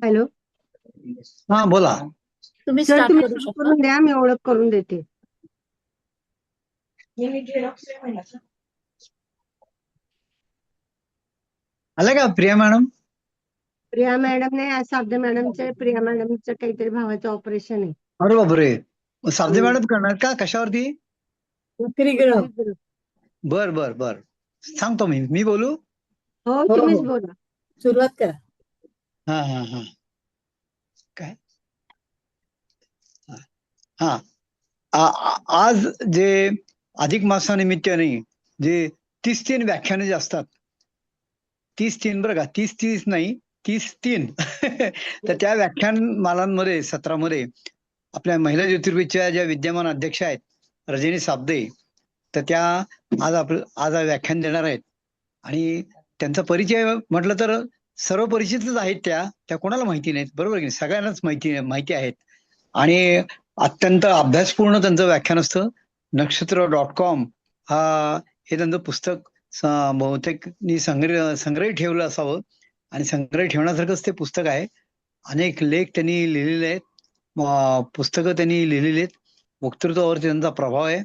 Hello. हा बोला. तुम्ही सर, स्टार्ट तुम्ही करू सुरू शकता. करून द्या, मी ओळख करून देते. आलं का प्रिया मॅडम? प्रिया मॅडम नाही, आज साबदे मॅडमचं, प्रिया मॅडमचं काहीतरी भावाचं ऑपरेशन आहे. अरे बापरे, साबदे हम्म. मॅडम करणार का? कशावरती? वक्रीग्रह. वक्री ग्रह. बर बर बर, सांगतो मी बोलू? हो, हो तुम्हीच हो, बोला. सुरुवात करा. हा हा हा. काय? हा. आज जे अधिक मासानिमित्ताने जे 30 व्याख्याने जे असतात, 30 बरं का, 30 नाही, 30 तर त्या व्याख्यानमालांमध्ये सत्रामध्ये आपल्या महिला ज्योतिर्विदच्या ज्या विद्यमान अध्यक्ष आहेत रजनी साबदे, तर त्या आज व्याख्यान देणार आहेत. आणि त्यांचा परिचय म्हटलं तर सर्व परिचितच आहेत. त्या कोणाला माहिती नाहीत, बरोबर की नाही? सगळ्यांनाच माहिती आहेत. आणि अत्यंत अभ्यासपूर्ण त्यांचं व्याख्यान असतं. नक्षत्र.com हे त्यांचं पुस्तक बहुतेक संग्रही ठेवलं असावं, आणि संग्रही ठेवण्यासारखंच ते पुस्तक आहे. अनेक लेख त्यांनी लिहिलेले आहेत, पुस्तकं त्यांनी लिहिलेली आहेत. वक्तृत्वावरती त्यांचा प्रभाव आहे.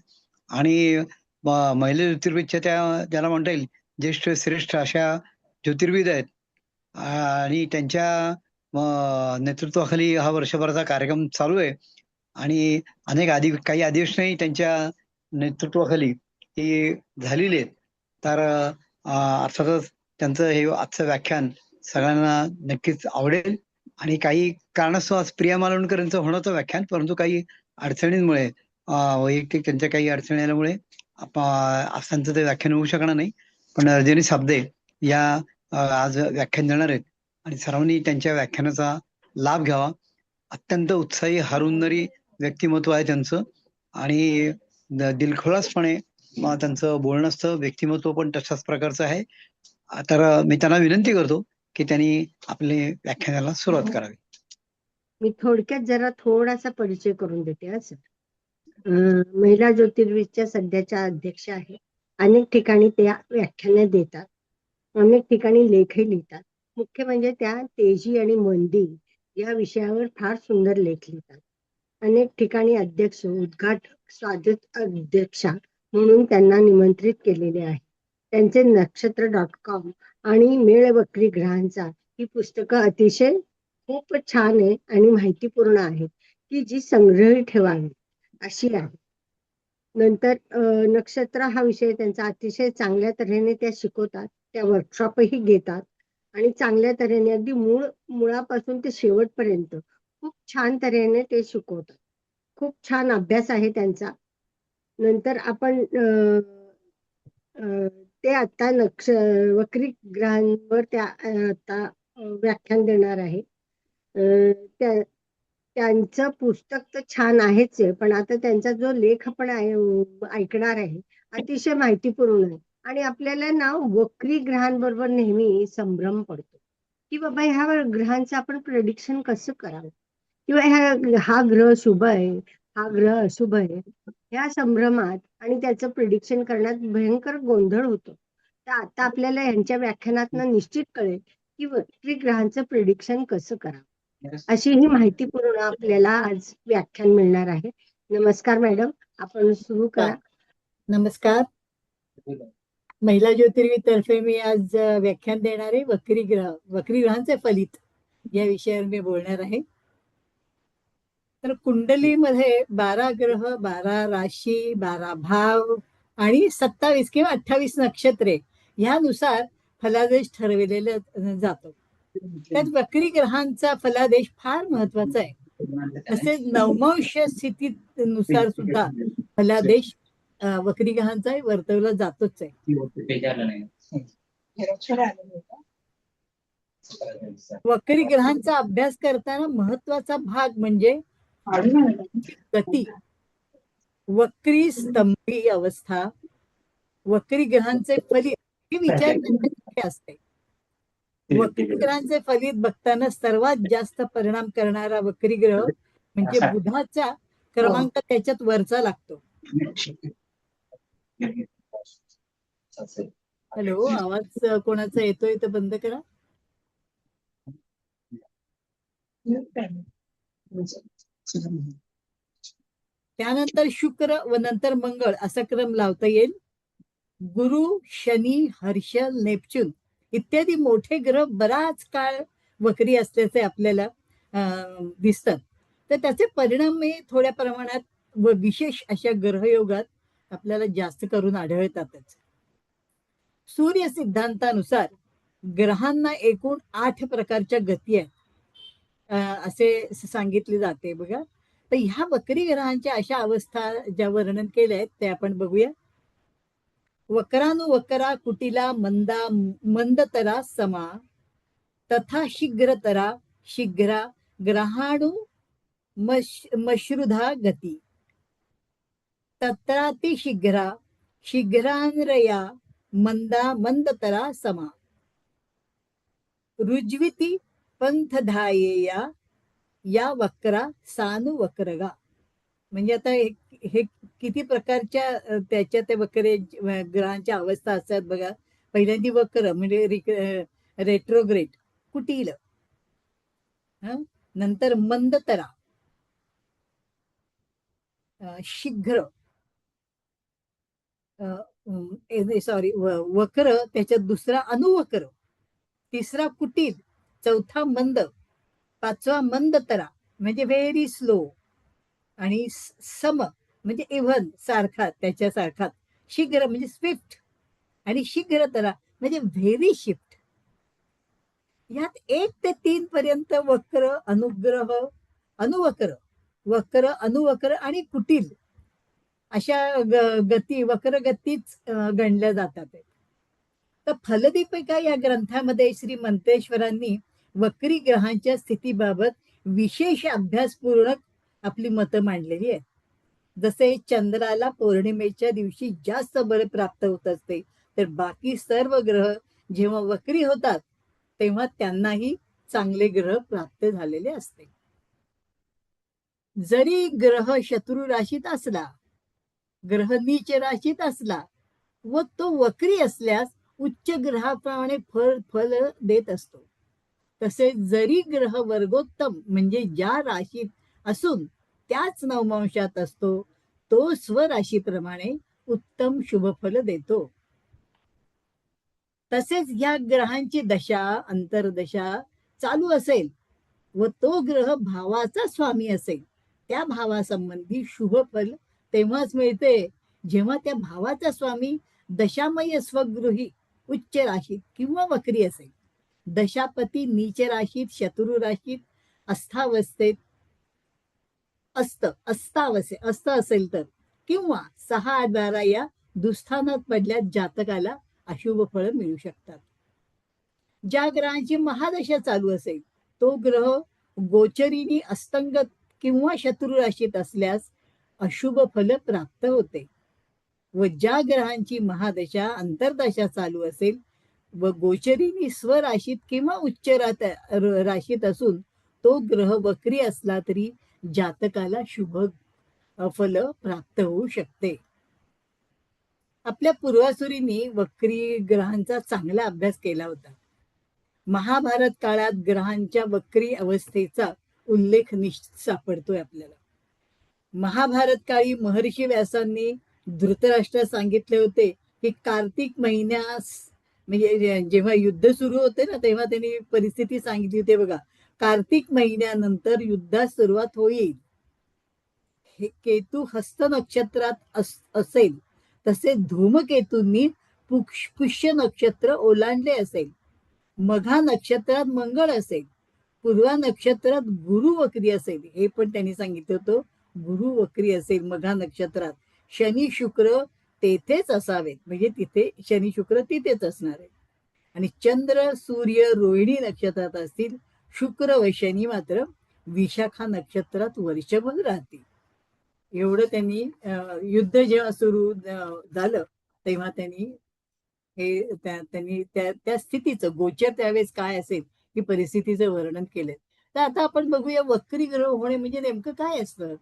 आणि महिला ज्योतिर्विदच्या त्या ज्याला म्हणता येईल ज्येष्ठ श्रेष्ठ अशा ज्योतिर्विद आहेत. आणि त्यांच्या नेतृत्वाखाली हा वर्षभराचा कार्यक्रम चालू आहे. आणि काही अधिवेशनही त्यांच्या नेतृत्वाखाली ही झालेली आहेत. तर अर्थातच त्यांचं हे आजचं व्याख्यान सगळ्यांना नक्कीच आवडेल. आणि काही कारणास्तव आज प्रिया मालवणकर यांचं होणं होतं व्याख्यान, परंतु काही अडचणींमुळे, वैयक्तिक त्यांच्या काही अडचणी आल्यामुळे आज त्यांचं ते व्याख्यान होऊ शकणार नाही. पण रजनी साबदे या आज व्याख्यान देणार आहेत, आणि सर्वांनी त्यांच्या व्याख्यानाचा लाभ घ्यावा. अत्यंत उत्साही हरहुन्नरी व्यक्तिमत्व आहे त्यांचं. आणि दिलखुलासपणे त्यांचं बोलणं असतं, व्यक्तिमत्व पण तशाच प्रकारचं आहे. तर मी त्यांना विनंती करतो की त्यांनी आपले व्याख्यानाला सुरुवात करावी. मी थोडक्यात जरा थोडासा परिचय करून देते. असं महिला ज्योतिर्विदच्या सध्याच्या अध्यक्ष आहे. अनेक ठिकाणी त्या व्याख्याने देतात, अनेक ठिकाणी लेखही लिहितात. मुख्य म्हणजे त्या तेजी आणि मंदी या विषयावर फार सुंदर लेख लिहितात. अनेक ठिकाणी अध्यक्ष, उद्घाटक, स्वागत अध्यक्षा म्हणून त्यांना निमंत्रित केलेले आहे. त्यांचे नक्षत्र.com आणि मेळ वक्री ग्रहांचा ही पुस्तकं अतिशय खूपच छान आहे आणि माहितीपूर्ण आहेत, की जी संग्रही ठेवावी अशी आहे. नंतर नक्षत्र हा विषय त्यांचा अतिशय चांगल्या तऱ्हेने त्या शिकवतात. त्या वर्कशॉपही घेतात आणि चांगल्या तऱ्हेने अगदी मुळापासून ते शेवटपर्यंत खूप छान तऱ्हेने ते शिकवतात. खूप छान अभ्यास आहे त्यांचा. नंतर आपण ते आता वक्री ग्रहांवर त्या आता व्याख्यान देणार आहे. त्यांचं पुस्तक तर छान आहेच आहे, पण आता त्यांचा जो लेख आपण ऐकणार आहे अतिशय माहितीपूर्ण आहे. आणि आपल्याला ना वक्री ग्रहांबरोबर नेहमी संभ्रम पडतो, की बाबा ह्या ग्रहांचं आपण प्रेडिक्शन कसं करावं, किंवा हा ग्रह शुभ आहे, हा ग्रह अशुभ आहे. ह्या संभ्रमात आणि त्याचं प्रिडिक्शन करण्यात भयंकर गोंधळ होतो. तर आता आपल्याला यांच्या व्याख्यानातनं निश्चित कळेल की वक्री ग्रहांचं प्रिडिक्शन कसं करावं. अशी ही माहितीपूर्ण आपल्याला आज व्याख्यान मिळणार आहे. नमस्कार मॅडम, आपण सुरू करा. नमस्कार. महिला ज्योतिर्विद तर्फे मी आज व्याख्यान देणार आहे. वक्री ग्रहांचे फलित या विषयावर मी बोलणार आहे. तर कुंडलीमध्ये 12 ग्रह, 12 राशी, 12 भाव आणि 27 किंवा 28 नक्षत्रे यानुसार फलादेश ठरविलेला जातो. त्यात वक्री ग्रहांचा फलादेश फार महत्वाचा आहे. तसेच नवमांश स्थितीनुसार सुद्धा फलादेश वक्री ग्रहांचा वर्तवला जातोच आहे. वक्री ग्रहांचा अभ्यास करताना महत्वाचा भाग म्हणजे गती, वक्री स्तंभी अवस्था, वक्री ग्रहांचे फलित हे विचार करण्यासारखे असते. वक्री ग्रहांचे फलित बघताना सर्वात जास्त परिणाम करणारा वक्री ग्रह म्हणजे बुधाचा क्रमांक त्याच्यात वरचा लागतो. हॅलो, आवाज कोणाचा येतोय तर बंद करा. त्यानंतर शुक्र व नंतर मंगळ असा क्रम लावता येईल. गुरु, शनी, हर्षल, नेपच्यून इत्यादी मोठे ग्रह बराच काळ वक्री असल्याचे आपल्याला दिसतात. तर त्याचे परिणाम हे थोड्या प्रमाणात व विशेष अशा ग्रहयोगात आपल्याला जास्त करून आढळतातच. सूर्य सिद्धांतानुसार ग्रहांना एकूण 8 प्रकारच्या गती आहेत असे सांगितले जाते बघा. तर ह्या वक्री ग्रहांच्या अशा अवस्था ज्या वर्णन केल्या आहेत ते आपण बघूया. वक्रानुवक्रा कुटिला मंदा मंदतरा समा तथा शीघ्रतरा शीघ्रा ग्रहाणु मश्रुधा गती तत्राति शीघ्रा शीघ्रान्रया मंदा मंदतरा समा रुज्विती पंथधायेया या वक्रा सानुवक्रगा. म्हणजे आता हे किती प्रकारच्या त्याच्या त्या वक्रे ग्रहांच्या अवस्था असतात बघा. पहिल्यांदी वक्र म्हणजे रेट्रोग्रेड कुटील, नंतर मंदतरा, शीघ्र सॉरी वक्र, त्याच्यात दुसरा अनुवक्र, तिसरा कुटील, चौथा मंद, पाचवा मंदतरा म्हणजे व्हेरी स्लो, आणि सम म्हणजे इव्हन सारखा त्याच्यासारखा, शीघ्र म्हणजे स्विफ्ट, आणि शीघ्रतरा म्हणजे व्हेरी शिफ्ट. यात 1 ते 3 पर्यंत वक्र, अनुग्रह, अनुवक्र, वक्र, अनुवक्र आणि कुटील अशा गती वक्र गतीच गणल्या जातात. तर फलदीपिका या ग्रंथामध्ये श्री मंतेश्वरांनी वक्री ग्रहांच्या स्थितीबाबत विशेष अभ्यासपूर्वक आपली मतं मांडलेली आहेत. जसे चंद्राला पौर्णिमेच्या दिवशी जास्त बळ प्राप्त होत असते, तर बाकी सर्व ग्रह जेव्हा वक्री होतात तेव्हा त्यांनाही चांगले ग्रह प्राप्त झालेले असते. जरी ग्रह शत्रू राशीत असला, ग्रह नीच राशीत असला व तो वक्री असल्यास उच्च ग्रहाप्रमाणे फल देत असतो. तसेच जरी ग्रह वर्गोत्तम म्हणजे ज्या राशीत असून त्याच नवमांशात असतो, तो स्वराशीप्रमाणे उत्तम शुभफल देतो. तसेच या ग्रहांची दशा, अंतर्दशा चालू असेल व तो ग्रह भावाचा स्वामी असेल, त्या भावासंबंधी शुभफल तेव्हाच मिळते जेव्हा त्या भावाचा स्वामी दशामय स्वगृही उच्च राशीत किंवा वक्री असेल. दशापती नीच राशीत, शत्रू राशीत, अस्तावस्थेत अस्त असेल तर, किंवा 6-12 या दुस्थानात पडल्यास जातकाला अशुभ फळ मिळू शकतात. ज्या ग्रहांची महादशा चालू असेल तो ग्रह गोचरीनी अस्तंगत किंवा शत्रू राशीत असल्यास अशुभ फल प्राप्त होते. व ज्या ग्रहांची महादशा, अंतर्दशा चालू असेल व गोचरीनी स्वराशीत किंवा उच्च राशीत असून तो ग्रह वक्री असला तरी जातकाला शुभ फल प्राप्त होऊ शकते. आपल्या पूर्वासुरींनी वक्री ग्रहांचा चांगला अभ्यास केला होता. महाभारत काळात ग्रहांच्या वक्री अवस्थेचा उल्लेख निश्चित सापडतोय आपल्याला. महाभारत काळी महर्षी व्यासांनी धृतराष्ट्रास सांगितले होते की कार्तिक महिन्यास, म्हणजे जेव्हा युद्ध सुरू होते ना तेव्हा त्यांनी परिस्थिती सांगितली होती बघा. कार्तिक महिन्यानंतर युद्धास सुरुवात होईल. हे केतू हस्त नक्षत्रात असेल, तसे धूमकेतूंनी पुष्य नक्षत्र ओलांडले असेल, मघा नक्षत्रात मंगळ असेल, पूर्वा नक्षत्रात गुरु वक्री असेल, हे पण त्यांनी सांगितलं होतं. गुरु वक्री असेल मघा नक्षत्रात, शनी शुक्र तेथेच असावेत, म्हणजे तिथे शनी शुक्र तिथेच असणार आहे. आणि चंद्र सूर्य रोहिणी नक्षत्रात असतील, शुक्र व शनी मात्र विशाखा नक्षत्रात वर्षभर राहतील. एवढं त्यांनी युद्ध जेव्हा सुरू झालं तेव्हा त्यांनी त्या स्थितीचं गोचर त्यावेळेस काय असेल ही परिस्थितीचं वर्णन केलंय. तर आता आपण बघूया वक्री ग्रह होणे म्हणजे नेमकं काय असतं.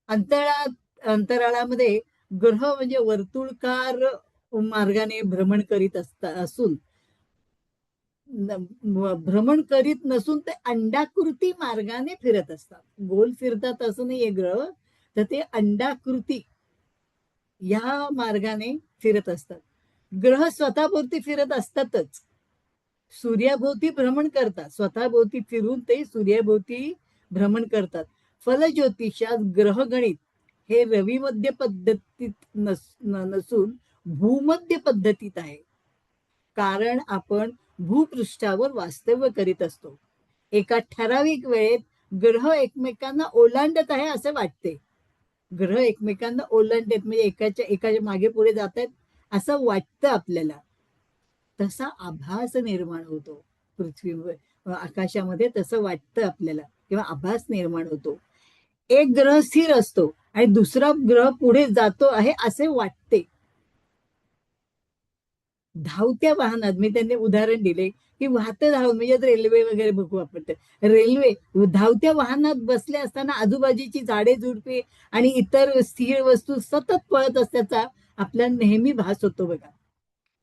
अंतराळामध्ये ग्रह म्हणजे वर्तुळकार मार्गाने भ्रमण करीत असून भ्रमण करीत नसून ते अंडाकृती मार्गाने फिरत असतात. गोल फिरतात असं नाहीये ग्रह, तर ते अंडाकृती या मार्गाने फिरत असतात. ग्रह स्वतःभोवती फिरत असतातच. सूर्याभोवती भ्रमण करतात, स्वतःभोवती फिरून ते सूर्याभोवती भ्रमण करतात. फलज्योतिषात ग्रहगणित हे रविमध्य पद्धतीत नसून भूमध्य पद्धतीत आहे. कारण आपण भूपृष्ठावर वास्तव्य करीत असतो. एका ठराविक वेळेत ग्रह एकमेकांना ओलांडत आहे असे वाटते. ग्रह एकमेकांना ओलांडत म्हणजे एकाच्या मागे पुढे जात आहेत असं वाटतं आपल्याला. तसा आभास निर्माण होतो पृथ्वीवर, आकाशामध्ये तसं वाटतं आपल्याला किंवा आभास निर्माण होतो. एक ग्रह स्थिर असतो आणि दुसरा ग्रह पुढे जातो आहे असे वाटते. धावत्या वाहनात मी त्यांनी उदाहरण दिले की वाहतं धावून म्हणजे रेल्वे वगैरे बघू आपण, तर रेल्वे धावत्या वाहनात बसले असताना आजूबाजूची झाडे झुडपे आणि इतर स्थिर वस्तू सतत पळत असल्याचा आपल्याला नेहमी भास होतो बघा.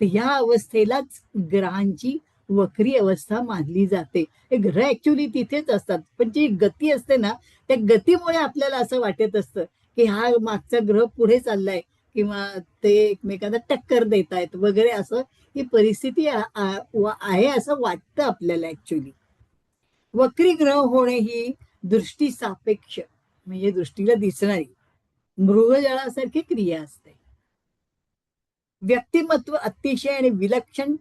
तर या अवस्थेलाच ग्रहांची वक्री अवस्था मानली जाते. हे ग्रह ऍक्च्युली तिथेच असतात, पण जी गती असते ना त्या गतीमुळे आपल्याला असं वाटत असतं की हा मागचा ग्रह पुढे चाललाय किंवा ते एकमेकांना टक्कर देत आहेत वगैरे, असं ही परिस्थिती आहे असं वाटतं आपल्याला ऍक्च्युली. वक्री ग्रह होणे ही दृष्टी सापेक्ष म्हणजे दृष्टीला दिसणारी मृगजळासारखी क्रिया असते. व्यक्तिमत्व अतिशय आणि विलक्षण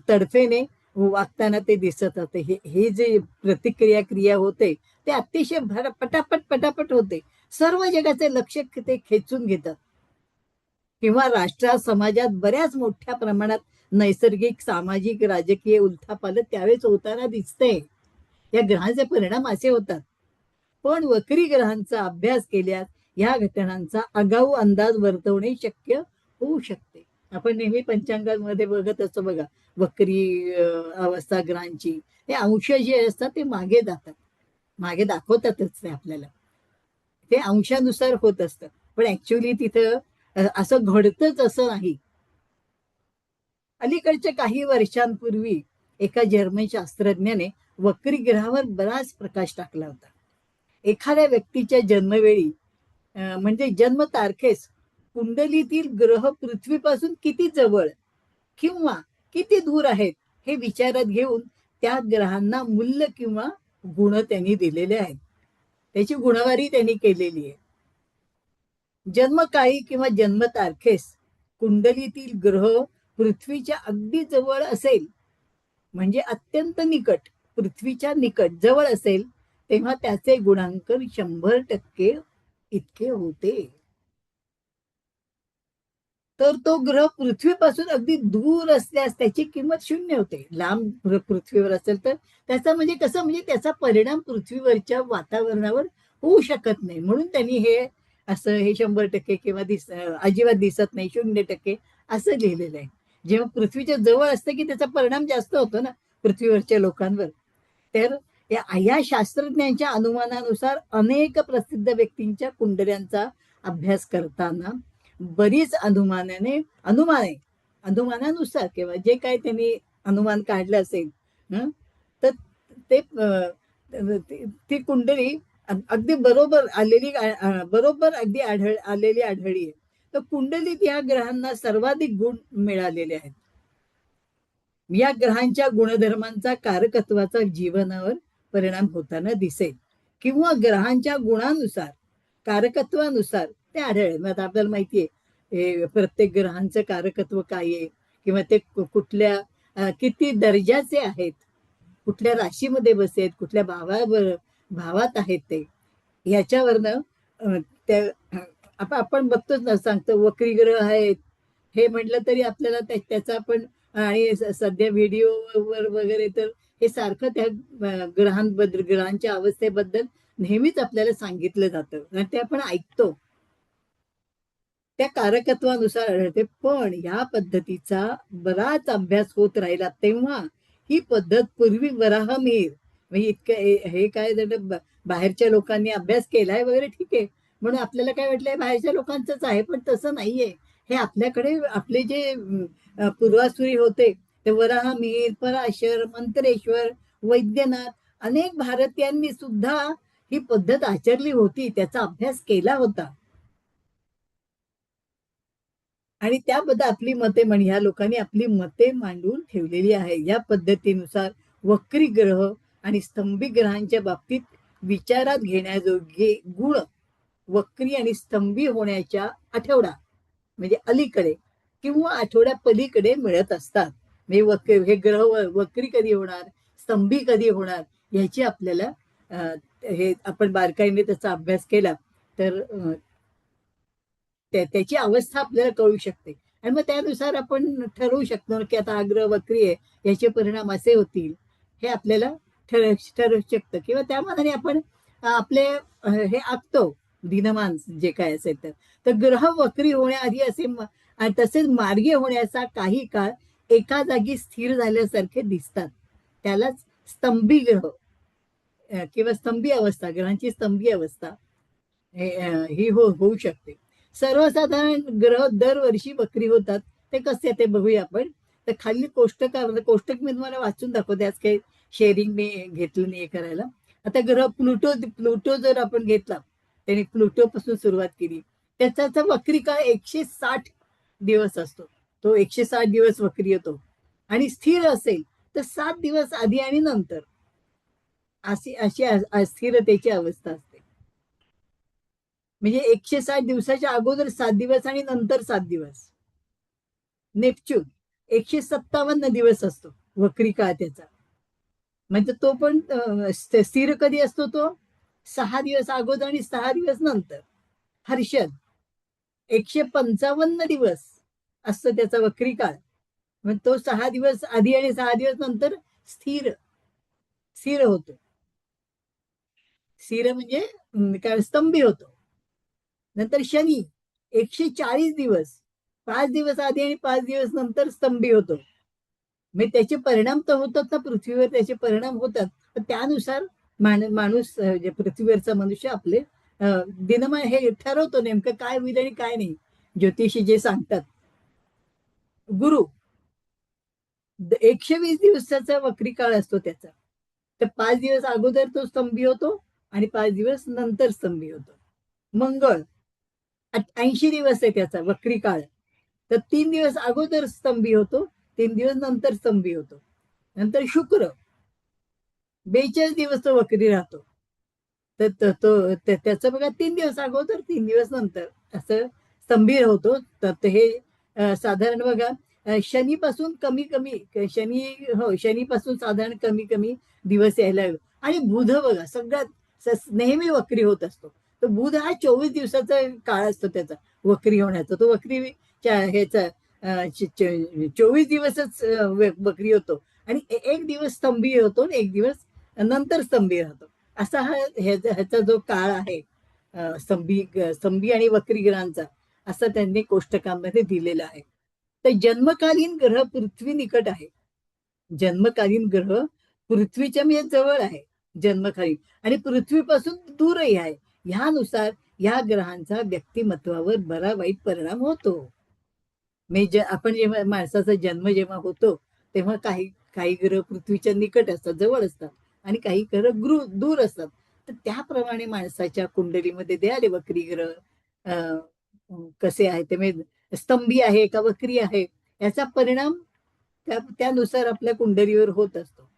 तडफेने वागताना ते दिसत होते. हे जे प्रतिक्रिया क्रिया होते ते अतिशय पटापट पटापट होते. सर्व जगाचे लक्ष ते खेचून घेतात किंवा राष्ट्रात समाजात बऱ्याच मोठ्या प्रमाणात नैसर्गिक सामाजिक राजकीय उलथापालथ त्यावेळेस होताना दिसते. या ग्रहांचे परिणाम असे होतात. पण वक्री ग्रहांचा अभ्यास केल्यास या घटनांचा आगाऊ अंदाज वर्तवणे शक्य होऊ शकते. आपण नेहमी पंचांगामध्ये बघत असतो बघा, वक्री अवस्था ग्रहांची ते अंश जे असतात ते मागे जातात, मागे दाखवतातच ते आपल्याला. ते अंशानुसार होत असतं, पण ऍक्च्युली तिथं असं घडतच असं नाही. अलीकडच्या काही वर्षांपूर्वी एका जर्मन शास्त्रज्ञाने वक्री ग्रहावर बराच प्रकाश टाकला होता. एखाद्या व्यक्तीच्या जन्मवेळी म्हणजे जन्म तारखेस कुंडलीतील ग्रह पृथ्वीपासून किती जवळ किंवा किती दूर आहेत हे विचारात घेऊन त्या ग्रहांना मूल्य किंवा गुण त्यांनी दिलेले आहेत. त्याची गुणवारी त्यांनी केलेली आहे. जन्मकाळी किंवा जन्मतारखेस कुंडलीतील ग्रह पृथ्वीच्या अगदी जवळ असेल म्हणजे अत्यंत निकट, पृथ्वीच्या निकट जवळ असेल तेव्हा त्याचे गुणांकन 100% इतके होते. तर तो ग्रह पृथ्वीपासून अगदी दूर असल्यास त्याची किंमत 0 होते. लांब पृथ्वीवर असेल तर त्याचा म्हणजे कसं म्हणजे त्याचा परिणाम पृथ्वीवरच्या वातावरणावर होऊ शकत नाही. म्हणून त्यांनी हे असं हे 100% किंवा अजिबात दिसत नाही 0% असं लिहिलेलं आहे. जेव्हा पृथ्वीच्या जवळ असतं की त्याचा परिणाम जास्त होतो ना पृथ्वीवरच्या लोकांवर. तर या शास्त्रज्ञांच्या अनुमानानुसार अनेक प्रसिद्ध व्यक्तींच्या कुंडल्यांचा अभ्यास करताना बरीच अनुमानानुसार किंवा जे काही त्यांनी अनुमान काढलं असेल तर ते ती कुंडली अगदी बरोबर अगदी आलेली आढळली आहे. तर कुंडलीत या ग्रहांना सर्वाधिक गुण मिळालेले आहेत. या ग्रहांच्या गुणधर्मांचा कारकत्वाचा जीवनावर परिणाम होताना दिसेल किंवा ग्रहांच्या गुणानुसार कारकत्वानुसार ते आढळेल. आता आपल्याला माहितीये प्रत्येक ग्रहांचं कारकत्व काय आहे किंवा ते कुठल्या किती दर्जाचे आहेत, कुठल्या राशीमध्ये बसेत, कुठल्या भावात आहेत ते याच्यावरनं आपण बघतोच ना, सांगतो वक्री ग्रह आहेत हे म्हटलं तरी आपल्याला त्याचा आपण आणि सध्या व्हिडिओवर वगैरे तर हे सारखं त्या ग्रहांच्या अवस्थेबद्दल नेहमीच आपल्याला सांगितलं जातं आणि ते आपण ऐकतो. त्या कारकत्वानुसार आढळते. पण या पद्धतीचा बराच अभ्यास होत राहिला तेव्हा ही पद्धत पूर्वी वराहमिहिर म्हणजे इतकं हे काय बाहेरच्या लोकांनी अभ्यास केलाय वगैरे ठीक आहे, म्हणून आपल्याला काय वाटलंय बाहेरच्या लोकांचंच आहे, पण तसं नाहीये. हे आपल्याकडे आपले जे पूर्वासुरी होते ते वराहमिहिर, पराशर, मंत्रेश्वर, वैद्यनाथ अनेक भारतीयांनी सुद्धा ही पद्धत आचरली होती, त्याचा अभ्यास केला होता. आणि त्याबद्दल आपली मते ह्या लोकांनी आपली मते मांडून ठेवलेली आहे. या पद्धतीनुसार वक्री ग्रह आणि स्तंभी ग्रहांच्या बाबतीत विचारात घेण्याजोगे गुण वक्री आणि स्तंभी होण्याच्या आठवडा म्हणजे अलीकडे किंवा आठवड्या पलीकडे मिळत असतात. म्हणजे हे ग्रह वक्री कधी होणार, स्तंभी कधी होणार याची आपल्याला हे आपण बारकाईने त्याचा अभ्यास केला तर त्याची अवस्था आपल्याला कळू शकते. आणि मग त्यानुसार आपण ठरवू शकतो की आता आग्रह वक्री आहे, याचे परिणाम असे होतील, हे आपल्याला ठरवू शकतं. किंवा त्या मानाने आपण आपले हे आखतो दिनमान जे काय असेल तर ग्रह वक्री होण्याआधी असे तसेच मार्गी होण्याचा काही काळ एका जागी स्थिर झाल्यासारखे दिसतात. त्यालाच स्तंभी ग्रह किंवा स्तंभी अवस्था, ग्रहांची स्तंभी अवस्था ही होऊ शकते. सर्वसाधारण ग्रह दरवर्षी वक्री होतात. ते कसे ते बघूया आपण. तर खाली कोष्टक मी तुम्हाला वाचून दाखवते, आज काही शेअरिंग मी घेतलं नाही करायला. आता ग्रह प्लुटो जर आपण घेतला, त्याने प्लुटो पासून सुरुवात केली, त्याचा वक्री काळ 160 दिवस असतो. तो 160 दिवस वक्री होतो. आणि स्थिर असेल तर 7 दिवस आधी आणि नंतर अशी अस्थिरतेची अवस्था असते. म्हणजे 160 दिवसाच्या अगोदर 7 दिवस आणि नंतर 7 दिवस. नेपच्यून 157 दिवस असतो वक्री काळ त्याचा. म्हणजे तो पण स्थिर कधी असतो, तो 6 दिवस अगोदर आणि 6 दिवस नंतर. हर्षद 155 दिवस असतो त्याचा वक्री काळ. मग तो 6 दिवस आधी आणि 6 दिवस नंतर स्थिर होतो. स्थिर म्हणजे काय, स्तंभी होतो. नंतर शनी 140 दिवस, 5 दिवस आधी आणि 5 दिवस नंतर स्तंभी होतो. म्हणजे त्याचे परिणाम तर होतात ना पृथ्वीवर, त्याचे परिणाम होतात. तर त्यानुसार माणूस पृथ्वीवरचा मनुष्य आपले दिनमान हे ठरवतो नेमकं काय होईल आणि काय नाही. ज्योतिषी जे सांगतात. गुरु 120 दिवसाचा वक्री काळ असतो त्याचा. तर 5 दिवस अगोदर तो स्तंभी होतो आणि 5 दिवस नंतर स्तंभी होतो. मंगळ 80 दिवस आहे त्याचा वक्री काळ. तर 3 दिवस अगोदर स्तंभी होतो, 3 दिवस नंतर स्तंभी होतो. नंतर शुक्र 42 दिवस तो वक्री राहतो. तर तो त्याचं बघा 3 दिवस अगोदर 3 दिवस नंतर असं स्तंभी होतो. तर हे साधारण बघा शनीपासून कमी शनीपासून साधारण कमी दिवस यायला लागलो. आणि बुध बघा सगळ्यात नेहमी वक्री होत असतो. तर बुध हा 24 दिवसाचा काळ असतो त्याचा वक्री होण्याचा. तो वक्री ह्याचा 24 दिवसच वक्री होतो आणि एक दिवस स्तंभी होतो, एक दिवस नंतर स्तंभी राहतो. असा ह्याचा जो काळ आहे स्तंभी आणि वक्री ग्रहांचा, असं त्यांनी कोष्टकांमध्ये दिलेला आहे. तर जन्मकालीन ग्रह पृथ्वी निकट आहे. जन्मकालीन ग्रह पृथ्वीच्या म्हणजे जवळ आहे जन्मकालीन, आणि पृथ्वीपासून दूरही आहे. ह्यानुसार या ग्रहांचा व्यक्तिमत्वावर बरा वाईट परिणाम होतो. म्हणजे आपण जेव्हा माणसाचा जन्म जेव्हा होतो तेव्हा काही ग्रह पृथ्वीच्या निकट असतात, जवळ असतात, आणि काही ग्रह दूर असतात. तर त्याप्रमाणे माणसाच्या कुंडलीमध्ये ते आले वक्री ग्रह कसे आहे ते, म्हणजे स्तंभी आहे का वक्री आहे याचा परिणाम त्यानुसार आपल्या कुंडलीवर होत असतो.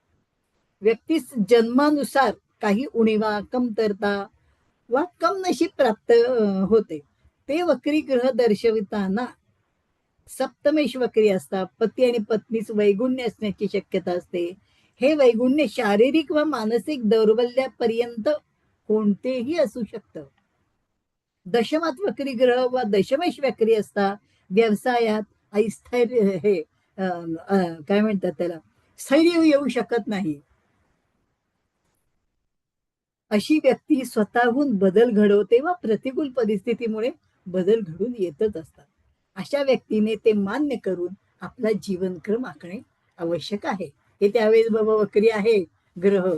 व्यक्तीस जन्मानुसार काही उणीवा, कमतरता वा कम नशीब प्राप्त होते. ते वक्री ग्रह दर्शविताना सप्तमेश वक्री असतात. पती आणि पत्नीस वैगुण्य असण्याची शक्यता असते. हे वैगुण्य शारीरिक व मानसिक दौर्बल्यापर्यंत कोणतेही असू शकतं. दशमात वक्री ग्रह व दशमेश वक्री असतात. व्यवसायात अस्थैर्य हे काय म्हणतात त्याला, स्थैर्य येऊ शकत नाही. अशी व्यक्ती स्वतःहून बदल घडवते व प्रतिकूल परिस्थितीमुळे बदल घडून येतच असतात. अशा व्यक्तीने ते मान्य करून आपला जीवनक्रम आखणे आवश्यक आहे. हे त्यावेळेस बाबा वक्री आहे ग्रह,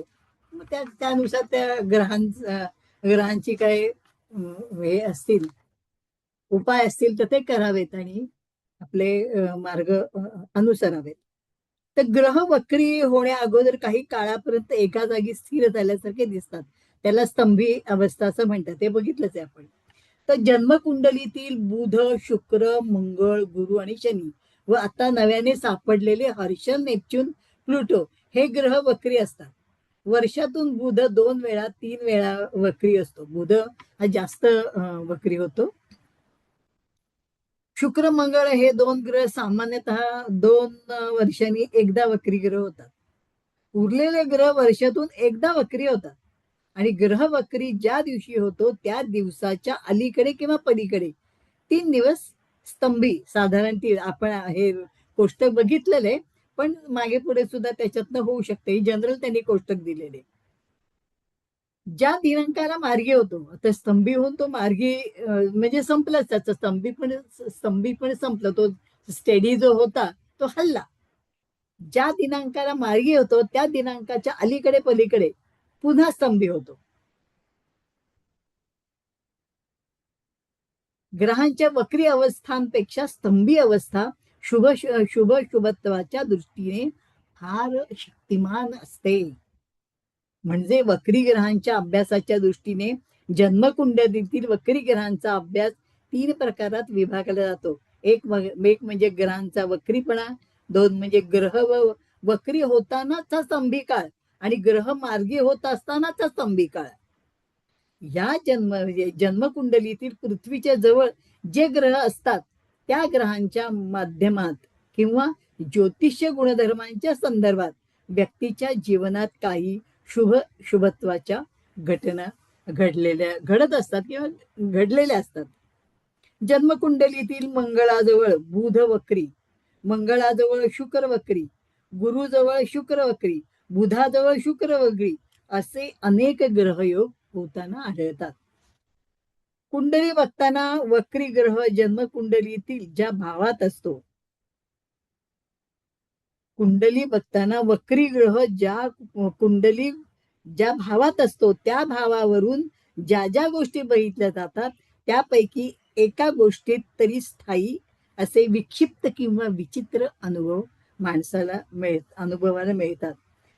त्यानुसार त्या ग्रहांची काय हे असतील उपाय असतील तर ते करावेत आणि आपले मार्ग अनुसरावेत. तर ग्रह वक्री होण्या अगोदर काही काळापर्यंत एका जागी स्थिर झाल्यासारखे दिसतात, त्याला स्तंभी अवस्था असं म्हणतात, ते बघितलंच आहे आपण. तर जन्मकुंडलीतील बुध, शुक्र, मंगळ, गुरु आणि शनी व आता नव्याने सापडलेले हर्षण, नेपच्यून, प्लुटो हे ग्रह वक्री असतात. वर्षातून बुध 2 वेळा 3 वेळा वक्री असतो. बुध हा जास्त वक्री होतो. शुक्र, मंगळ हे 2 ग्रह सामान्यतः 2 वर्षांनी एकदा वक्री ग्रह होतात. उरलेले ग्रह वर्षातून एकदा वक्री होतात आणि ग्रह वक्री ज्या दिवशी होतो त्या दिवसाच्या अलीकडे किंवा पलीकडे 3 दिवस स्तंभी साधारण आपण हे कोष्टक बघितलेले, पण मागे पुढे सुद्धा त्याच्यातनं होऊ शकते. ही जनरल त्यांनी कोष्टक दिलेले. ज्या दिनांकाला मार्गी होतो, आता स्तंभी होऊन तो मार्गी म्हणजे संपलाच, त्याचा स्तंभी पण संपला, तो स्टेडी जो होता तो हल्ला. ज्या दिनांकाला मार्गी होतो त्या दिनांकाच्या अलीकडे पलीकडे पुन्हा स्तंभी होतो. ग्रहांच्या वक्री अवस्थांपेक्षा स्तंभी अवस्था शुभत्वाच्या दृष्टीने फार शक्तिमान असते. म्हणजे वक्री ग्रहांच्या अभ्यासाच्या दृष्टीने जन्मकुंडलीतील वक्री ग्रहांचा अभ्यास 3 प्रकारात विभागला जातो. एक म्हणजे ग्रहांचा वक्रीपणा, 2 म्हणजे ग्रह वक्री होतानाचा स्तंभी काळ आणि ग्रह मार्गी होत असतानाचा स्तंभी काळ. या जन्मकुंडलीतील पृथ्वीच्या जवळ जे ग्रह असतात त्या ग्रहांच्या माध्यमात किंवा ज्योतिष्य गुणधर्मांच्या संदर्भात व्यक्तीच्या जीवनात काही शुभत्वाच्या घटना घडत असतात किंवा घडलेल्या असतात. जन्मकुंडलीतील मंगळाजवळ बुध वक्री, मंगळाजवळ शुक्र वक्री, गुरुजवळ शुक्र वक्री, बुधाजवळ शुक्र वक्री असे अनेक ग्रहयोग होताना आढळतात. कुंडली बघताना वक्री ग्रह जन्मकुंडलीतील ज्या भावात असतो, कुंडली बघताना वक्री ग्रह ज्या भावात असतो त्या भावावरून ज्या ज्या गोष्टी बघितल्या जातात त्यापैकी एका गोष्टीत तरी स्थायी असे विक्षिप्त किंवा विचित्र अनुभव माणसाला अनुभवाला मिळतात.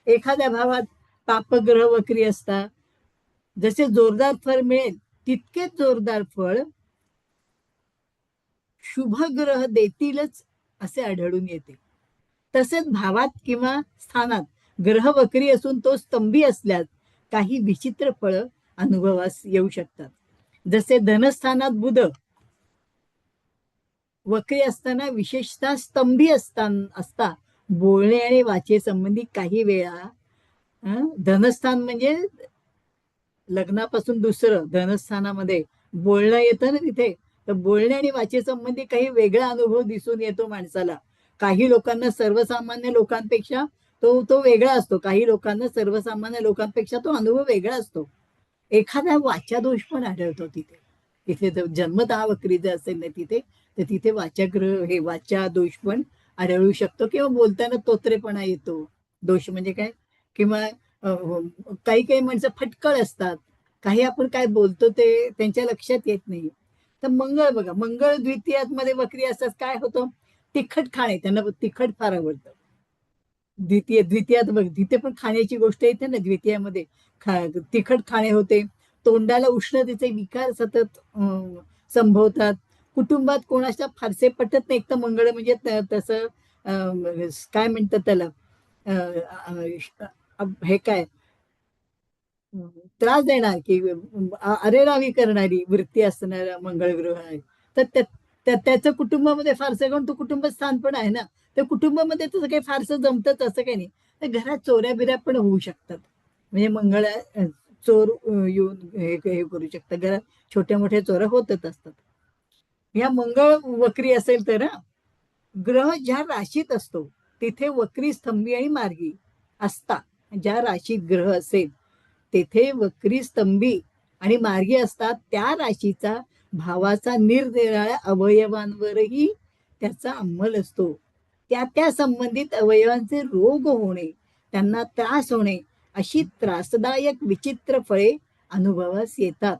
एखाद्या भावात पापग्रह वक्री असतात, जसे जोरदार फळ मिळेल तितकेच जोरदार फळ शुभ ग्रह देतीलच असे आढळून येते. तसेच भावात किंवा स्थानात ग्रह वक्री असून तो स्तंभी असल्यास काही विचित्र फळ अनुभवास येऊ शकतात. जसे धनस्थानात बुध वक्री असताना विशेषतः स्तंभी असता बोलणे आणि वाचे संबंधी काही वेळा धनस्थान म्हणजे लग्नापासून दुसरं धनस्थानामध्ये बोलणं येतं ना, तिथे तर बोलणे आणि वाचे संबंधी काही वेगळा अनुभव दिसून येतो माणसाला. काही लोकांना सर्वसामान्य लोकांपेक्षा तो वेगळा असतो, काही लोकांना सर्वसामान्य लोकांपेक्षा तो अनुभव वेगळा असतो. एखादा वाचा दोष पण आढळतो तिथे जन्मतः वक्री जर असेल ना तर तिथे वाचा दोष पण आढळू शकतो किंवा बोलताना तोत्रेपणा येतो. दोष म्हणजे काय, किंवा काही माणसं फटकळ असतात, काही आपण काय बोलतो ते त्यांच्या लक्षात येत नाही. तर मंगळ बघा, मंगळ द्वितीयात मध्ये वक्री असतात, काय होतं, तिखट खाणे, त्यांना तिखट फार आवडतं. द्वितीयात बघ तिथे पण खाण्याची गोष्ट येते ना, द्वितीयामध्ये तिखट खाणे होते. तोंडाला उष्णतेचे विकार सतत संभवतात. कुटुंबात कोणाच्या फारसे पटत नाही. एक तर मंगळ म्हणजे तसं काय म्हणतात त्याला, हे काय त्रास देणार की अरेरावी करणारी वृत्ती असणारा मंगळ ग्रह आहे. तर त्याचं कुटुंबामध्ये फारसं, कारण तो कुटुंब स्थान पण आहे ना, तर कुटुंबामध्ये तसं काही फारसं जमतच असं काही नाही. तर घरात चोऱ्या बिऱ्या पण होऊ शकतात. म्हणजे मंगळ चोर येऊन हे करू शकतात, घरात छोट्या मोठ्या चोऱ्या होतच असतात. ह्या मंगळ वक्री असेल तर ग्रह ज्या राशीत असतो तिथे वक्री, स्तंभी आणि मार्गी असता. ज्या राशीत ग्रह असेल तेथे वक्री, स्तंभी आणि मार्गी असतात. त्या राशीचा भावाचा निरनिराळ्या अवयवांवरही त्याचा अंमल असतो. त्या संबंधित अवयवांचे रोग होणे, त्यांना त्रास होणे अशी त्रासदायक विचित्र फळे अनुभवास येतात.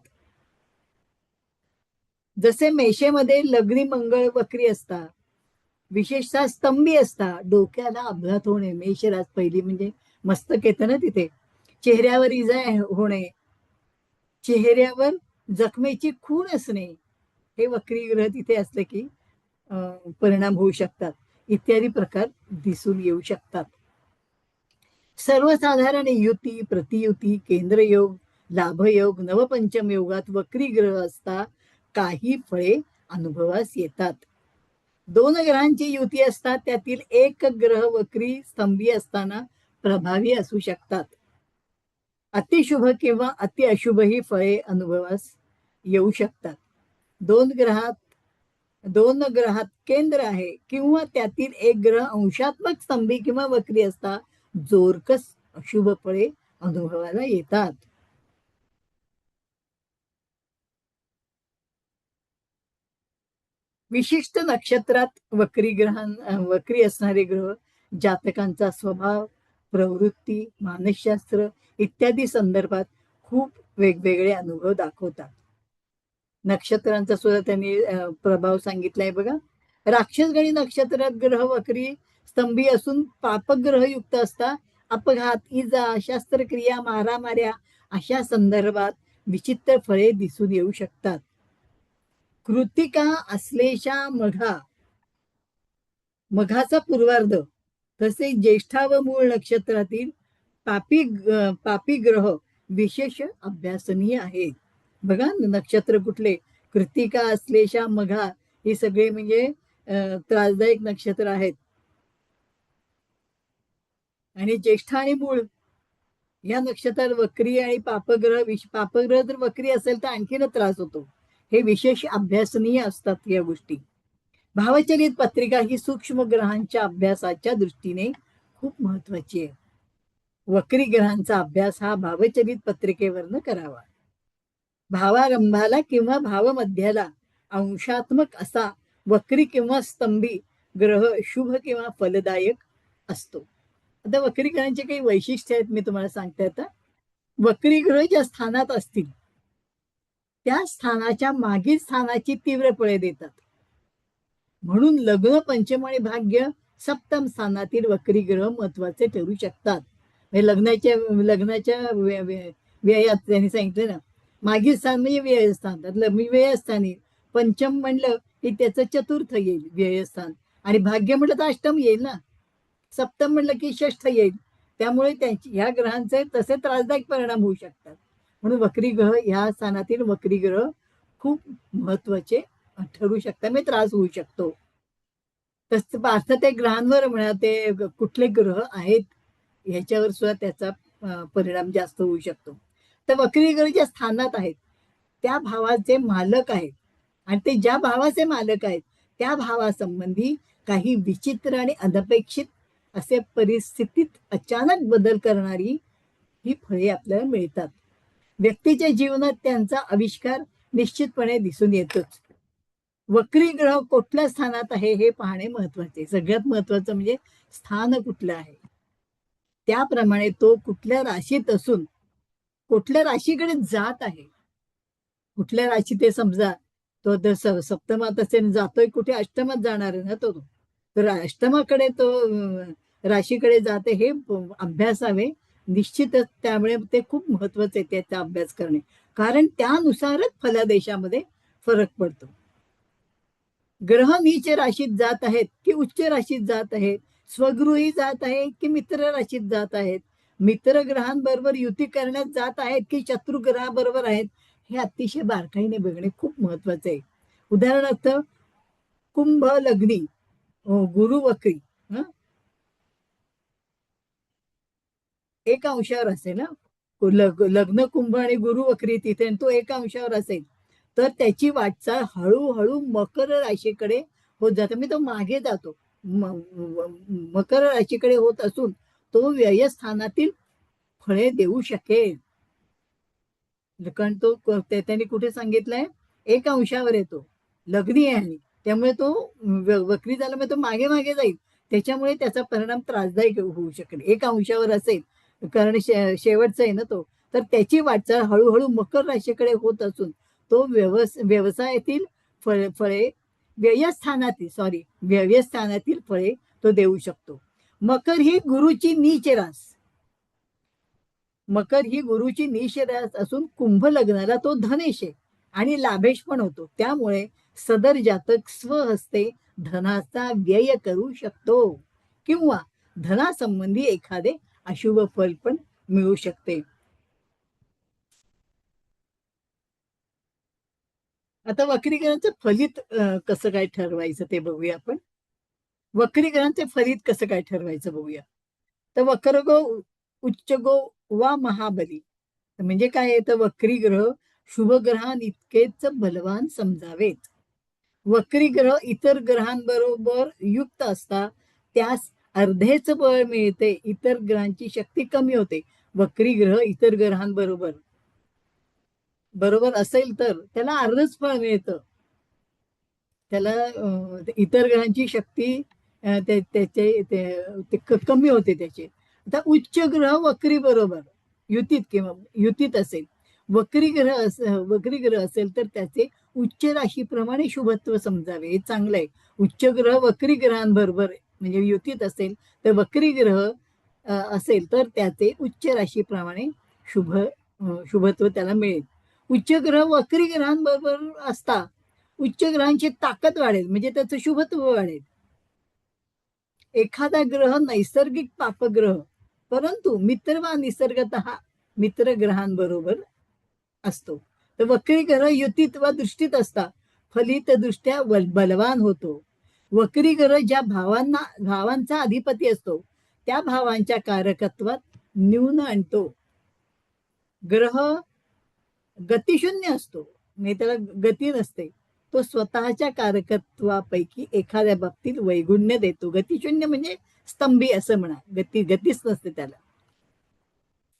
जसे मेषेमध्ये लग्नी मंगळ वक्री असतात, विशेषतः स्तंभी असता, डोक्याला अपघात होणे, मेषराज पहिली म्हणजे मस्तक येतं ना तिथे, चेहऱ्यावर इजा होणे, चेहऱ्यावर जखमेची खूण असणे, हे वक्री ग्रह तिथे असले की परिणाम होऊ शकतात, इत्यादी प्रकार दिसून येऊ शकतात. सर्वसाधारण युती, प्रतियुती, केंद्रयोग, लाभयोग, नवपंचम योगात वक्री ग्रह असता काही फळे अनुभवास येतात. 2 ग्रहांची युती असतात, त्यातील एक ग्रह वक्री स्तंभी असताना प्रभावी असू शकतात. अतिशुभ किंवा अति अशुभ ही फळे अनुभवास येऊ शकतात. 2 ग्रहात केंद्र आहे किंवा त्यातील एक ग्रह अंशात्मक स्तंभी किंवा वक्री असता जोरकस अशुभ फळे अनुभवाला येतात. विशिष्ट नक्षत्रात वक्री असणारे ग्रह जातकांचा स्वभाव, प्रवृत्ती, मानसशास्त्र इत्यादी संदर्भात खूप वेगवेगळे अनुभव दाखवतात. नक्षत्रांचा सुद्धा त्यांनी प्रभाव सांगितलाय बघा. राक्षसगणी नक्षत्रात ग्रह वक्री स्तंभी असून पापग्रह युक्त असता अपघात, इजा, शस्त्रक्रिया, मारामाऱ्या अशा संदर्भात विचित्र फळे दिसून येऊ शकतात. कृतिका, आश्लेषा, मघाचा पूर्वार्ध तसेच ज्येष्ठा व मूळ नक्षत्रातील पापी ग्रह विशेष अभ्यासनीय आहेत. बघा नक्षत्र कुठले, कृतिका, आश्लेषा, मघा हे सगळे म्हणजे त्रासदायक नक्षत्र आहेत. आणि ज्येष्ठा आणि मूळ या नक्षत्रात वक्री आणि पापग्रह जर वक्री असेल तर आणखीन त्रास होतो. हे विशेष अभ्यासनीय असतात या गोष्टी. भावचलित पत्रिका ही सूक्ष्म ग्रहांच्या अभ्यासाच्या दृष्टीने खूप महत्वाची आहे. वक्री ग्रहांचा अभ्यास हा भावचलित पत्रिकेवरनं करावा. भावारंभाला किंवा भावमध्याला अंशात्मक असा वक्री किंवा स्तंभी ग्रह शुभ किंवा फलदायक असतो. आता वक्री ग्रहांचे काही वैशिष्ट्य आहेत मी तुम्हाला सांगते. आता वक्री ग्रह ज्या स्थानात असतील त्या स्थानाच्या मागील स्थानाची तीव्र फळे देतात. म्हणून लग्न, पंचम आणि भाग्य सप्तम स्थानातील वक्री ग्रह महत्वाचे ठरू शकतात. लग्नाच्या व्ययात त्यांनी सांगितलं ना, मागील स्थान म्हणजे व्ययस्थान, व्ययस्थानी पंचम म्हणलं की त्याचं चतुर्थ येईल व्ययस्थान, आणि भाग्य म्हटलं तर अष्टम येईल ना, सप्तम म्हणलं की षष्ठ येईल. त्यामुळे ह्या ग्रहांचे तसे त्रासदायक परिणाम होऊ शकतात. म्हणून वक्री ग्रह ह्या स्थानातील वक्री ग्रह खूप महत्वाचे ठरू शकतात, म्हणजे त्रास होऊ शकतो. तसं पाहता ते ग्रहांवर म्हणा, ते कुठले ग्रह आहेत ह्याच्यावर सुद्धा त्याचा परिणाम जास्त होऊ शकतो. तर वक्री ग्रह ज्या स्थानात आहेत त्या भावाचे मालक आहेत, आणि ते ज्या भावाचे मालक आहेत त्या भावासंबंधी काही विचित्र आणि अनपेक्षित असे परिस्थितीत अचानक बदल करणारी ही फळे आपल्याला मिळतात. व्यक्तीच्या जीवनात त्यांचा आविष्कार निश्चितपणे दिसून येतोच. वक्री ग्रह कुठल्या स्थानात आहे हे पाहणे महत्वाचे. सगळ्यात महत्वाचं म्हणजे स्थान कुठलं आहे, त्याप्रमाणे तो कुठल्या राशीत असून कुठल्या राशीकडे जात आहे. कुठल्या राशी ते समजा तो सप्तमात असेल, जातोय कुठे, अष्टमात जाणार आहे ना तो, तर अष्टमाकडे तो राशीकडे जाते हे अभ्यासावे निश्चितच. त्यामुळे ते खूप महत्वाचं आहे त्याचा अभ्यास करणे, कारण त्यानुसारच फलादेशामध्ये फरक पडतो. ग्रह नीच राशीत जात आहेत की उच्च राशीत जात आहेत, स्वगृही जात आहेत की मित्र राशीत जात आहेत, मित्र ग्रहांबरोबर युती करण्यात जात आहेत की शत्रू ग्रहाबरोबर आहेत, हे अतिशय बारकाईने बघणे खूप महत्वाचे आहे. उदाहरणार्थ कुंभ लग्नी गुरु वक्री एक अंशावर असेल ना, लग्न कुंभ आणि गुरु वक्री तिथे, तो एक अंशावर असेल तर त्याची वाटचाल हळूहळू मकर राशीकडे होत जाते, म्हणजे तो मागे जातो. मकर राशीकडे होत असून तो व्ययस्थानातील फळे देऊ शकेल. कारण तो त्यांनी कुठे सांगितलंय, एक अंशावर येतो, लग्नी आहे, त्यामुळे तो वक्री झाला म्हणजे तो मागे मागे जाईल, त्याच्यामुळे त्याचा परिणाम त्रासदायक होऊ शकेल. एक अंशावर असेल कारण शेवटचा आहे ना तो, तर त्याची वाटचाल हळूहळू मकर राशीकडे होत असून तो व्यवसायातील फळे व्ययस्थानातील फळे तो देऊ शकतो. मकर ही गुरुची नीच रास असून कुंभ लग्नाला तो धनेश आहे आणि लाभेश पण होतो. त्यामुळे सदर जातक स्वहस्ते धनाचा व्यय करू शकतो किंवा धनासंबंधी एखादे अशुभ फल पण मिळू शकते. आता वक्रीकरणाचं फलित कसं काय ठरवायचं ते बघूया आपण. वक्रीकरणाचे फलित कसं काय ठरवायचं बघूया. तर वक्रगो उच्चगो वा महाबली म्हणजे काय आहे, तर वक्री ग्रह शुभ ग्रहांइतकेच बलवान समजावेत. वक्री ग्रह इतर ग्रहांबरोबर युक्त असता त्यास अर्धेच बळ मिळते, इतर ग्रहांची शक्ती कमी होते. वक्री ग्रह इतर ग्रहांबरोबर असेल तर त्याला अर्धच फळ मिळतं. त्याला इतर ग्रहांची शक्ती कमी होते त्याची. आता उच्च ग्रह वक्री बरोबर युतीत असेल, वक्री ग्रह असेल तर त्याचे उच्च राशीप्रमाणे शुभत्व समजावे. हे चांगलं आहे. उच्च ग्रह वक्री ग्रहांबरोबर म्हणजे युतीत असेल तर वक्री ग्रह असेल तर त्याचे उच्च राशीप्रमाणे शुभत्व त्याला मिळेल. उच्च ग्रह वक्री ग्रहांबरोबर असता उच्च ग्रहांची ताकद वाढेल म्हणजे त्याचं शुभत्व वाढेल. एखादा ग्रह नैसर्गिक पापग्रह परंतु मित्र वा निसर्गतः मित्र ग्रहांबरोबर असतो, तर वक्री ग्रह युतीत वा दृष्टीत असता फलित दृष्ट्या बलवान होतो. वक्री ग्रह ज्या भावांचा अधिपती असतो त्या भावांच्या कारकत्वात न्यून आणतो. ग्रह गतिशून्य असतो म्हणजे त्याला गती नसते, तो स्वतःच्या कारकत्वापैकी एखाद्या बाबतीत वैगुण्य देतो. गतिशून्य म्हणजे स्तंभी असं म्हणा, गतीच नसते त्याला.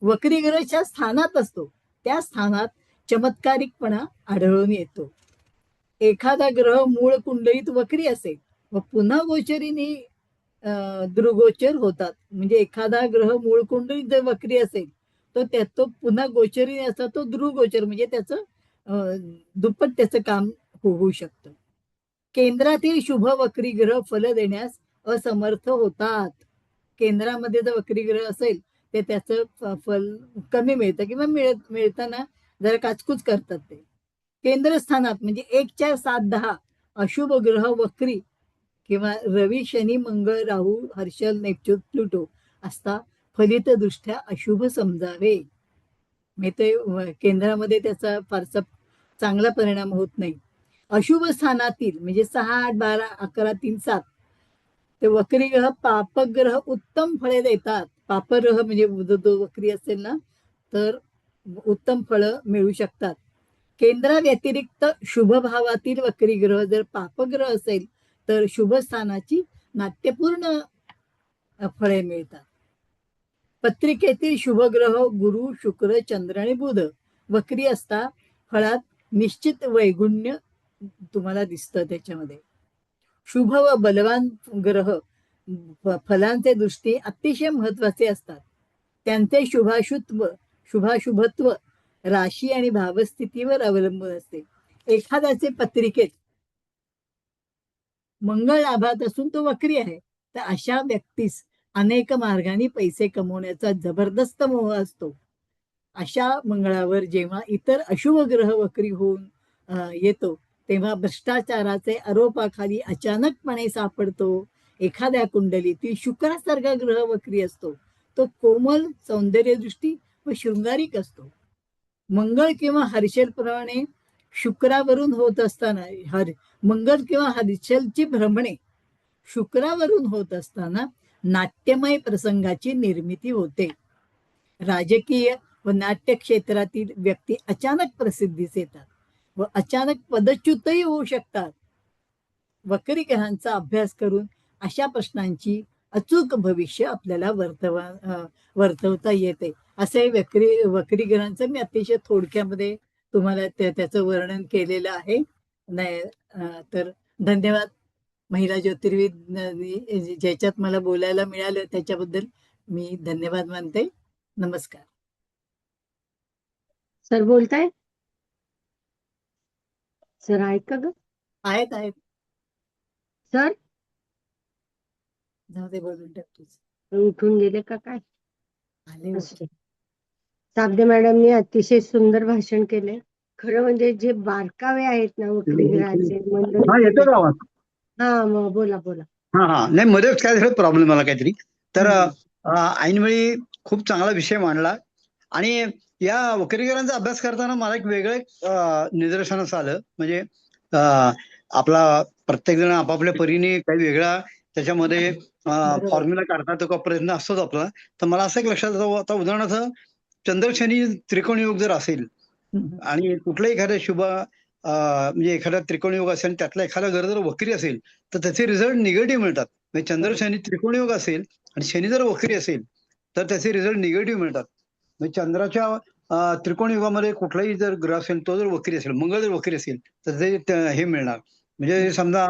वक्री ग्रहाच्या स्थानात असतो त्या स्थानात चमत्कारिकपणा आढळून येतो. एखादा ग्रह मूळ कुंडलीत वक्री असेल व पुन्हा गोचरीने दृगोचर होतात. म्हणजे एखादा ग्रह मूळ कुंडलीत जर वक्री असेल तर तो पुन्हा गोचरीने असता तो दृगोचर म्हणजे त्याचं दुप्पट त्याचं काम होऊ शकतं. केंद्रातील शुभ वक्री ग्रह फल देण्यास असमर्थ होतात. केंद्रामध्ये जर वक्री ग्रह असेल तर त्याचं फल कमी मिळतं किंवा मिळताना जरा काचकूच करतात ते. केंद्रस्थानात म्हणजे 1, 4, 7, 10 अशुभ ग्रह वक्री किंवा रवी शनी मंगळ राहू हर्षल नेपच्यून प्लुटो असता फलित दृष्ट्या अशुभ समजावे. म्हणजे ते केंद्रामध्ये त्याचा फारसा चांगला परिणाम होत नाही. अशुभ स्थानातील म्हणजे 6, 8, 12, 11, 3, 7 ते वक्री ग्रह पापग्रह उत्तम फळे देतात. पापग्रह म्हणजे जो वक्री असेल ना तर उत्तम फळं मिळू शकतात. केंद्रा व्यतिरिक्त शुभ भावातील वक्री ग्रह जर पापग्रह असेल तर शुभ स्थानाची नाट्यपूर्ण फळे मिळतात. पत्रिकेतील शुभ ग्रह गुरु शुक्र चंद्र आणि बुध वक्री असता फळात निश्चित वैगुण्य तुम्हाला दिसतं. त्याच्यामध्ये शुभ व बलवान ग्रह फलांचे दृष्टी अतिशय महत्वाचे असतात. त्यांचे शुभाशुभत्व राशी आणि भावस्थितीवर अवलंबून असते. एखाद्याचे पत्रिकेत मंगळ लाभात असून तो वक्री आहे तर अशा व्यक्तीस अनेक मार्गाने पैसे कमवण्याचा जबरदस्त मोह असतो. अशा मंगळावर जेव्हा इतर अशुभ ग्रह वक्री होऊन येतो तेव्हा भ्रष्टाचाराचे आरोपाखाली अचानकपणे सापडतो. एखाद्या कुंडलीतील शुक्रासारखा ग्रह वक्री असतो तो कोमल सौंदर्यदृष्टी व शृंगारिक असतो. मंगळ किंवा हर्षलप्रमाणे शुक्रावरून होत असताना मंगळ किंवा हर्षलची भ्रमणे शुक्रावरून होत असताना नाट्यमय प्रसंगाची निर्मिती होते. राजकीय व नाट्य क्षेत्रातील व्यक्ती अचानक प्रसिद्धीस येतात व अचानक पदच्युतही होऊ शकतात. वक्री ग्रहांचा अभ्यास करून अशा प्रश्नांची अचूक भविष्य आपल्याला वर्तवता येते. असे वक्री ग्रहांचं मी अतिशय थोडक्यामध्ये तुम्हाला त्याचं वर्णन केलेलं आहे. तर धन्यवाद. महिला ज्योतिर्विद ज्याच्यात मला बोलायला मिळालं त्याच्याबद्दल मी धन्यवाद मानते. नमस्कार. सर बोलताय? सर आहेत का ग? आहेत. सर जाऊ दे, बोलून टाक तूच. उठून गेले का काय? आले असं. साबदे मॅडमनी अतिशय सुंदर भाषण केले. खरं म्हणजे जे बारकावे आहेत ना वक्रीगृहाचे हा, येतो का आवाज? हा मग बोला बोला. हा, नाही मध्येच काय झालं प्रॉब्लेम आला काहीतरी. तर हम्म. ऐनवेळी खूप चांगला विषय मांडला आणि या वक्रीकरांचा अभ्यास करताना मला एक वेगळं निदर्शनास आलं. म्हणजे आपला प्रत्येक जण आपापल्या परीने काही वेगळा त्याच्यामध्ये बरोबर. फॉर्म्युला काढतात, तो प्रयत्न असतोच आपला. तर मला असं एक लक्षात येतं, आता उदाहरणार्थ चंद्र शनी त्रिकोण योग जर असेल आणि कुठलाही एखादा शुभ म्हणजे एखादा त्रिकोण योग असेल, त्यातला एखादा ग्रह जर वक्री असेल तर त्याचे रिझल्ट निगेटिव्ह मिळतात. म्हणजे चंद्र शनी त्रिकोण योग असेल आणि शनी जर वक्री असेल तर त्याचे रिझल्ट निगेटिव्ह मिळतात. म्हणजे चंद्राच्या त्रिकोण युगामध्ये कुठलाही जर ग्रह असेल, तो जर वक्री असेल, मंगळ जर वक्री असेल तर ते हे मिळणार. म्हणजे समजा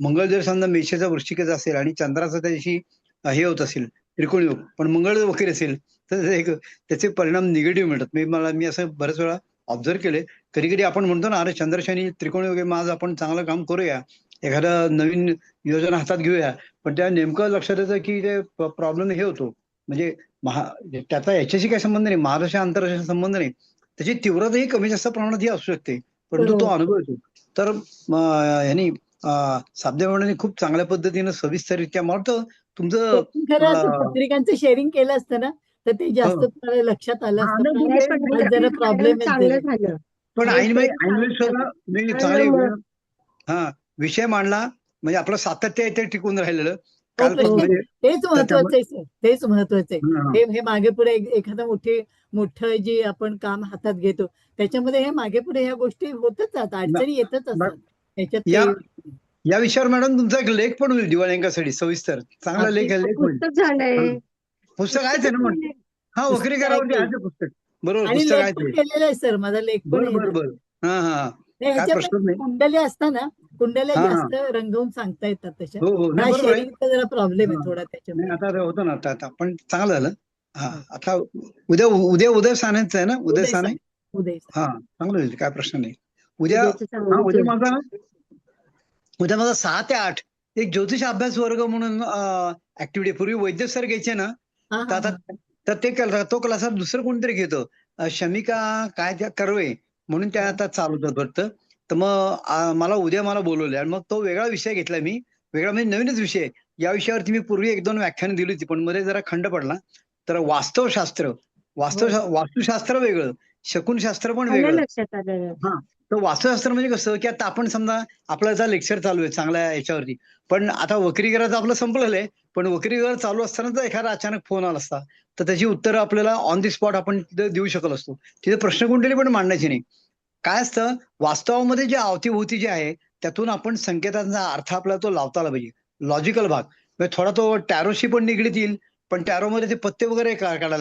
मंगळ जर समजा मेषाचा वृश्चिकेचा असेल आणि चंद्राचा त्याशी हे होत असेल त्रिकोण योग, पण मंगळ जर वक्री असेल तर त्याचे परिणाम निगेटिव्ह मिळतात. मी असं बऱ्याच वेळा ऑब्झर्व केले. कधी कधी आपण म्हणतो ना, अरे चंद्र शनी त्रिकोण योग आहे, मग आज आपण चांगलं काम करूया, एखादं नवीन योजना हातात घेऊया, पण त्या नेमकं लक्षात येतं की ते प्रॉब्लेम हे होतो. म्हणजे त्याचा याच्याशी काही संबंध नाही, महाराष्ट्र आंतरराष्ट्रीय संबंध नाही, त्याची तीव्रताही कमी जास्त प्रमाणात ही असू शकते, परंतु तो अनुभव येतो. तर यांनी साबदे मॅडमनी खूप चांगल्या पद्धतीनं सविस्तररित्या मला तुमचं खरं असं पत्रिकांचं शेअरिंग केलं असतं ना तर ते जास्त तुम्हाला लक्षात आलं हा, असतं. नाही, नाही, ते- पण आज जरा ते प्रॉब्लेम चांगलं झालं. पण नाही, ऐनवेळी ते चांगलं झालं. मी पण चांगले मग- हा विषय मांडला, म्हणजे आपलं सातत्य आहे ते टिकून राहिलेलं. हो, काल प्रश्न म्हणजे तेच महत्वाचं आहे सर, तेच महत्वाचं आहे. हा, हे मागे पुढे एखादं मोठं जे आपण काम हातात घेतो त्याच्यामध्ये हे मागे पुढे ह्या गोष्टी होतच जातात, अडचणी येतच असतात त्याच्यात या काही. या विषयावर मॅडम तुमचा एक लेख पण होईल दिवाळी अंकासाठी सविस्तर, चांगला लेख होईल. पुस्तक झालंय. पुस्तक आहेच आहे ना मग. झालंय. हा, वक्री करावरती आहे ते पुस्तक. बरोबर, आणि पुस्तक लेख आहे पण ते. केलेला आहे सर, माझा लेख पण बर आहे बर ना. बर. हा हा, काय ह्याच्यामध्ये प्रश्नच नाही. कुंडल्या असताना कुंडल्या हा, हा. जास्त रंगवून सांगता येतात तशा. हो हो, नाही हा बरोबर आहे. शेअरिंगचा जरा प्रॉब्लेम आहे हा. थोडा नाही, त्याच्यामुळे. आता ते होतं ना, आता पण चांगलं झालं. हा, आता उद्या उद्या उदय सानेचं आहे ना, उदय साने. उदय हा, चांगलं होईल, काय प्रश्न नाही. उद्या उद्याचं चांगलं उद्या केलं. माझा 6 ते 8 एक ज्योतिष अभ्यास वर्ग म्हणून ऍक्टिव्हिटी पूर्वी वैद्य सर घ्यायचे ना, हा तर हा आता तर तो क्लास दुसरं कोणतरी घेतो, शमिका काय त्या कर्वे म्हणून त्या आता चालवतात वाटतं. तर मग मला बोलवले आणि मग तो वेगळा विषय घेतला मी, वेगळा म्हणजे नवीनच विषय. या विषयावरती मी पूर्वी 1-2 व्याख्यानं दिली होती, पण मध्ये जरा खंड पडला. तर वास्तुशास्त्र वेगळं, शकुनशास्त्र पण आलं वेगळं. लक्षात आलं. हा, तर वास्तुशास्त्र म्हणजे कसं की आता आपण समजा आपलं लेक्चर चालू आहे चांगल्या याच्यावरती, पण आता वक्रीकराचं आपलं संपलेलं आहे, पण वक्रीकर चालू असताना जर एखादा अचानक फोन आला असता तर त्याची उत्तरं आपल्याला ऑन दी स्पॉट आपण तिथे देऊ शकलो असतो. तिथे प्रश्नकुंडली पण मांडायची नाही. काय असतं, वास्तवामध्ये जे अवतीभोवती जे आहे त्यातून आपण संकेतांचा अर्थ आपल्याला तो लावता आला पाहिजे, लॉजिकल भाग. म्हणजे थोडा तो टॅरोशी पण निगडीत येईल, पण टॅरोमध्ये ते पत्ते वगैरे काढायला